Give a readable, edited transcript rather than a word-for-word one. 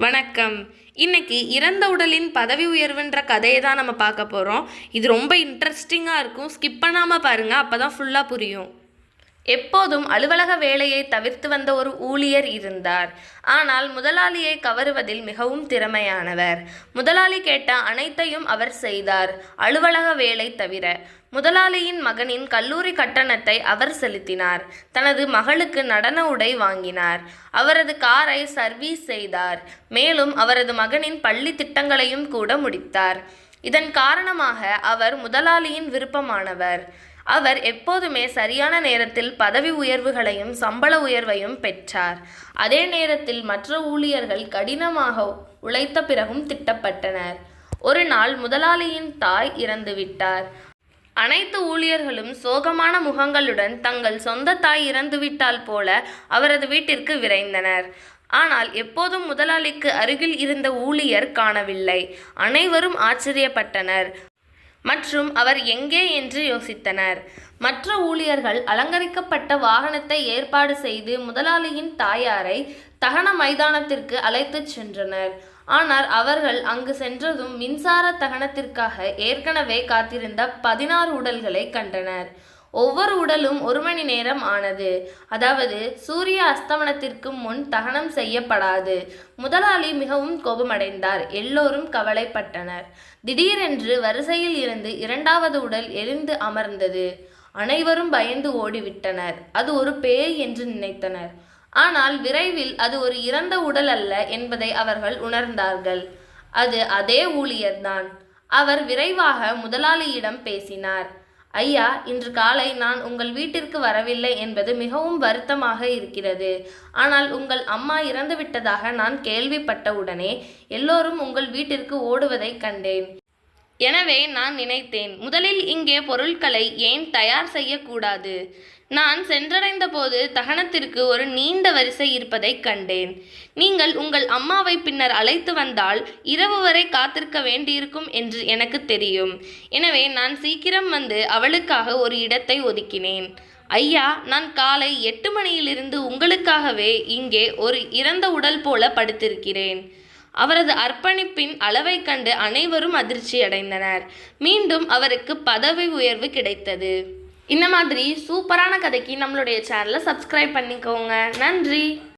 வணக்கம். இன்னைக்கு இறந்த உடலின் பதவி உயர்வுன்ற கதையை தான் நம்ம பார்க்க போகிறோம். இது ரொம்ப இன்ட்ரெஸ்டிங்காக இருக்கும். ஸ்கிப் பண்ணாமல் பாருங்கள், அப்போ தான் ஃபுல்லாக புரியும். எப்போதும் அலுவலக வேலையை தவிர்த்து வந்த ஒரு ஊழியர் இருந்தார். ஆனால் முதலாளியை கவருவதில் மிகவும் திறமையானவர். முதலாளி கேட்ட அனைத்தையும் அவர் செய்தார், அலுவலக வேலை தவிர. முதலாளியின் மகனின் கல்லூரி கட்டணத்தை அவர் செலுத்தினார். தனது மகளுக்கு நடன உடை வாங்கினார். அவரது காரை சர்வீஸ் செய்தார். மேலும் அவரது மகனின் பள்ளி திட்டங்களையும் கூட முடித்தார். இதன் காரணமாக அவர் முதலாளியின் விருப்பமானவர். அவர் எப்போதுமே சரியான நேரத்தில் பதவி உயர்வுகளையும் சம்பள உயர்வையும் பெற்றார். அதே நேரத்தில் மற்ற ஊழியர்கள் கடினமாக உழைத்த பிறகும் திட்டப்பட்டனர். ஒரு நாள் முதலாளியின் தாய் இறந்துவிட்டார். அனைத்து ஊழியர்களும் சோகமான முகங்களுடன் தங்கள் சொந்த தாய் இறந்துவிட்டால் போல அவரது வீட்டிற்கு விரைந்தனர். ஆனால் எப்போதும் முதலாளிக்கு அருகில் இருந்த ஊழியர் காணவில்லை. அனைவரும் ஆச்சரியப்பட்டனர் மற்றும் அவர் எங்கே என்று யோசித்தனர். மற்ற ஊழியர்கள் அலங்கரிக்கப்பட்ட வாகனத்தை ஏற்பாடு செய்து முதலாளியின் தாயாரை தகன மைதானத்திற்கு அழைத்துச் சென்றனர். ஆனால் அவர்கள் அங்கு சென்றதும் மின்சார தகனத்திற்காக ஏற்கனவே காத்திருந்த 16 உடல்களை கண்டனர். ஒவ்வொரு உடலும் 1 மணி நேரம் ஆனது. அதாவது சூரிய அஸ்தமனத்திற்கு முன் தகனம் செய்யப்படாது. முதலாளி மிகவும் கோபமடைந்தார். எல்லோரும் கவலைப்பட்டனர். திடீரென்று வரிசையில் இருந்து 2வது உடல் எரிந்து அமர்ந்தது. அனைவரும் பயந்து ஓடிவிட்டனர். அது ஒரு பேய் என்று நினைத்தனர். ஆனால் விரைவில் அது ஒரு இறந்த உடல் அல்ல என்பதை அவர்கள் உணர்ந்தார்கள். அது அதே ஊழியர்தான். அவர் விரைவாக முதலாளியிடம் பேசினார். ஐயா, இன்று காலை நான் உங்கள் வீட்டிற்கு வரவில்லை என்பது மிகவும் வருத்தமாக இருக்கிறது. ஆனால் உங்கள் அம்மா இறந்துவிட்டதாக நான் கேள்விப்பட்டவுடனே எல்லோரும் உங்கள் வீட்டிற்கு ஓடுவதை கண்டேன். எனவே நான் நினைத்தேன், முதலில் இங்கே பொருட்களை ஏன் தயார் செய்யக்கூடாது. நான் சென்றடைந்த போது தகனத்திற்கு ஒரு நீண்ட வரிசை இருப்பதை கண்டேன். நீங்கள் உங்கள் அம்மாவை பின்னர் அழைத்து வந்தால் இரவு வரை காத்திருக்க வேண்டியிருக்கும் என்று எனக்கு தெரியும். எனவே நான் சீக்கிரம் வந்து அவளுக்காக ஒரு இடத்தை ஒதுக்கினேன். ஐயா, நான் காலை 8 மணியிலிருந்து உங்களுக்காகவே இங்கே ஒரு இறந்த உடல் போல படுத்திருக்கிறேன். அவரது அர்ப்பணிப்பின் அளவை கண்டு அனைவரும் அதிர்ச்சி அடைந்தனர். மீண்டும் அவருக்கு பதவி உயர்வு கிடைத்தது. இந்த மாதிரி சூப்பரான கதைக்கு நம்மளுடைய சேனலை சப்ஸ்கிரைப் பண்ணிக்கோங்க. நன்றி.